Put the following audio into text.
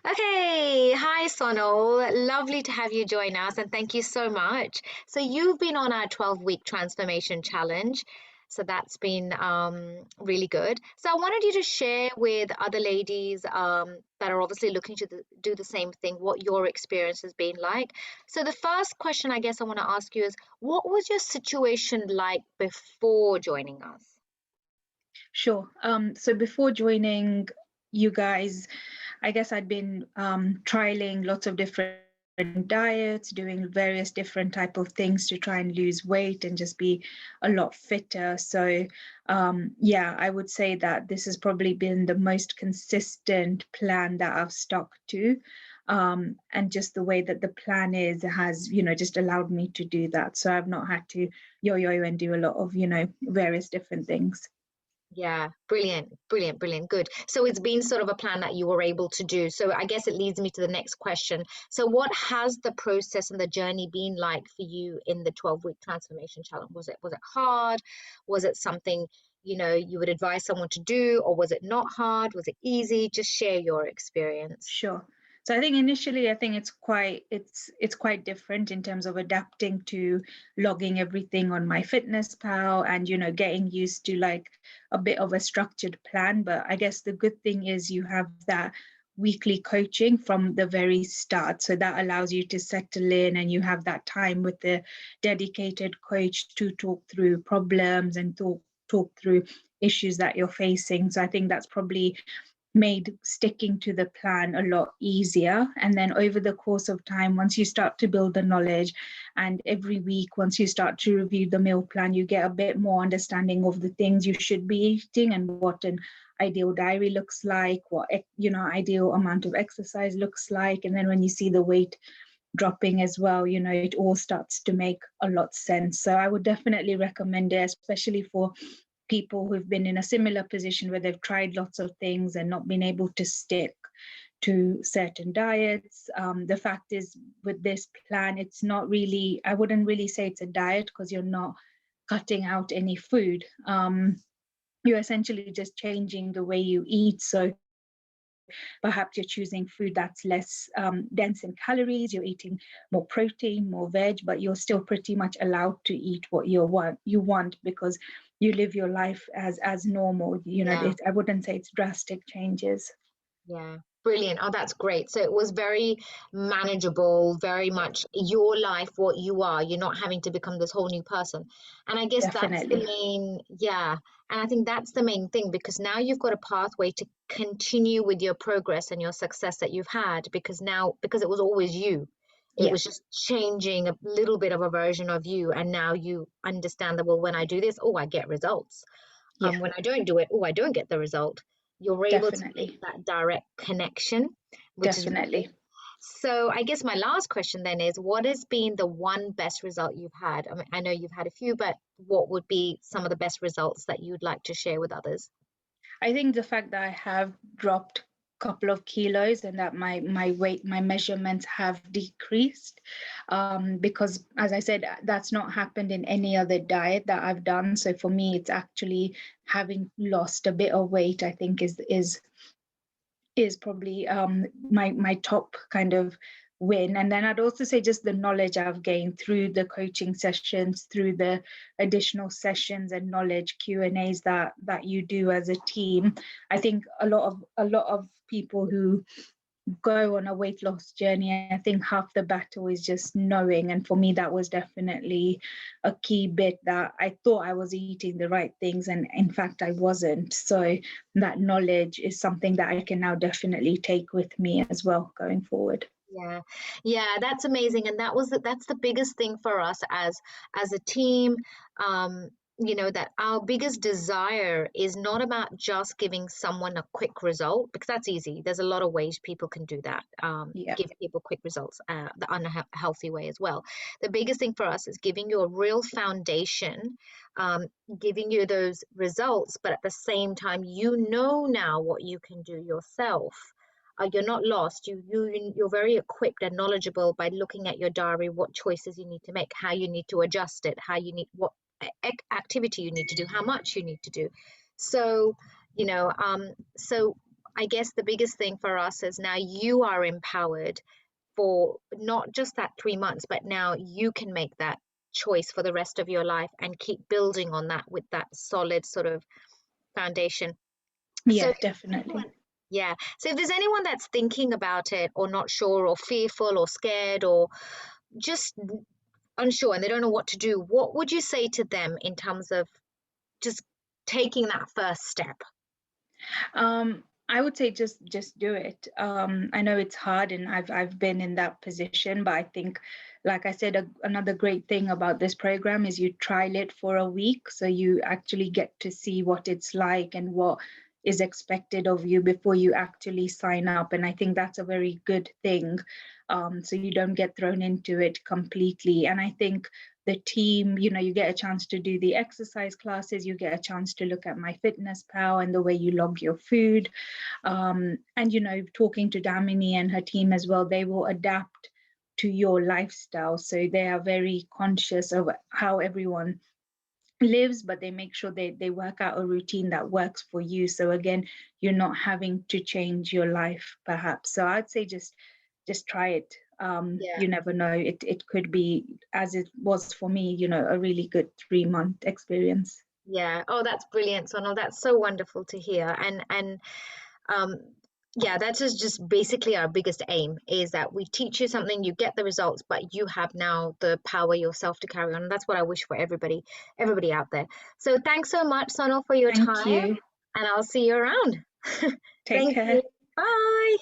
Okay, hi Sonal. Lovely to have you join us and thank you so much. So you've been on our 12-week transformation challenge. So that's been really good. So I wanted you to share with other ladies that are obviously looking to do the same thing, what your experience has been like. So the first question I guess I want to ask you is, what was your situation like before joining us? Sure. So before joining you guys, I guess I'd been trialing lots of different diets, doing various different type of things to try and lose weight and just be a lot fitter. So yeah, I would say that this has probably been the most consistent plan that I've stuck to. And just the way that the plan is has, just allowed me to do that. So I've not had to yo-yo and do a lot of, various different things. Yeah, brilliant, brilliant, brilliant. Good. So it's been sort of a plan that you were able to do. So I guess it leads me to the next question. So what has the process and the journey been like for you in the 12-week transformation challenge? Was it hard? Was it something, you would advise someone to do, or was it not hard? Was it easy? Just share your experience. Sure. So I think initially, I think it's quite different in terms of adapting to logging everything on my fitness pal and getting used to like a bit of a structured plan. But I guess the good thing is you have that weekly coaching from the very start. So that allows you to settle in and you have that time with the dedicated coach to talk through problems and talk through issues that you're facing. So I think that's probably made sticking to the plan a lot easier. And then over the course of time, once you start to build the knowledge, and every week, once you start to review the meal plan, you get a bit more understanding of the things you should be eating and what an ideal diary looks like, what ideal amount of exercise looks like. And then when you see the weight dropping as well, it all starts to make a lot sense. So I would definitely recommend it, especially for people who've been in a similar position where they've tried lots of things and not been able to stick to certain diets. The fact is, with this plan, it's not really, I wouldn't really say it's a diet because you're not cutting out any food. You're essentially just changing the way you eat. So perhaps you're choosing food that's less dense in calories, you're eating more protein, more veg, but you're still pretty much allowed to eat what you want because you live your life as normal. Yeah. I wouldn't say it's drastic changes. Yeah, brilliant. Oh, that's great. So it was very manageable, very much your life, what you are. You're not having to become this whole new person. And I guess that's the Definitely. main, yeah. And I think that's the main thing because now you've got a pathway to continue with your progress and your success that you've had because it was always you. It Yeah. was just changing a little bit of a version of you. And now you understand that, well, when I do this, oh, I get results. Yeah. When I don't do it, oh, I don't get the result. You're able to make Definitely. that direct connection, which is really good. Definitely. So I guess my last question then is, what has been the one best result you've had? I mean, I know you've had a few, but what would be some of the best results that you'd like to share with others? I think the fact that I have dropped a couple of kilos and that my weight, my measurements have decreased, because as I said, that's not happened in any other diet that I've done. So for me, it's actually having lost a bit of weight. I think is probably my top kind of win. And then I'd also say just the knowledge I've gained through the coaching sessions, through the additional sessions and knowledge Q&As that you do as a team. I think a lot of people who go on a weight loss journey, I think half the battle is just knowing. And for me, that was definitely a key bit, that I thought I was eating the right things. And in fact, I wasn't. So that knowledge is something that I can now definitely take with me as well going forward. Yeah, yeah, that's amazing, and that's the biggest thing for us as a team. Um, that our biggest desire is not about just giving someone a quick result because that's easy. There's a lot of ways people can do that. Yeah. Give people quick results, the unhealthy way as well. The biggest thing for us is giving you a real foundation, um, giving you those results, but at the same time, now what you can do yourself. You're not lost. You're very equipped and knowledgeable by looking at your diary, what choices you need to make, how you need to adjust it, how you need what activity you need to do, how much you need to do. So, so I guess the biggest thing for us is now you are empowered for not just that 3 months, but now you can make that choice for the rest of your life and keep building on that with that solid sort of foundation. So, Yeah, if definitely. anyone- yeah. So if there's anyone that's thinking about it or not sure or fearful or scared or just unsure and they don't know what to do, what would you say to them in terms of just taking that first step? I would say just do it. I know it's hard, and I've been in that position, but I think, like I said, another great thing about this program is you trial it for a week, so you actually get to see what it's like and what is expected of you before you actually sign up. And I think that's a very good thing. So you don't get thrown into it completely. And I think the team, you get a chance to do the exercise classes, you get a chance to look at my fitness pal and the way you log your food, and talking to Damini and her team as well, they will adapt to your lifestyle, so they are very conscious of how everyone lives, but they make sure they work out a routine that works for you, so again, you're not having to change your life perhaps. So I'd say just try it. Yeah. You never know, it could be, as it was for me, a really good 3-month experience. Yeah. Oh, that's brilliant, Sonal. That's so wonderful to hear. And um yeah, that is just basically our biggest aim is that we teach you something, you get the results, but you have now the power yourself to carry on. And that's what I wish for everybody out there. So thanks so much, Sonal, for your Thank time, you. and I'll see you around. Take Thank you. care. Bye.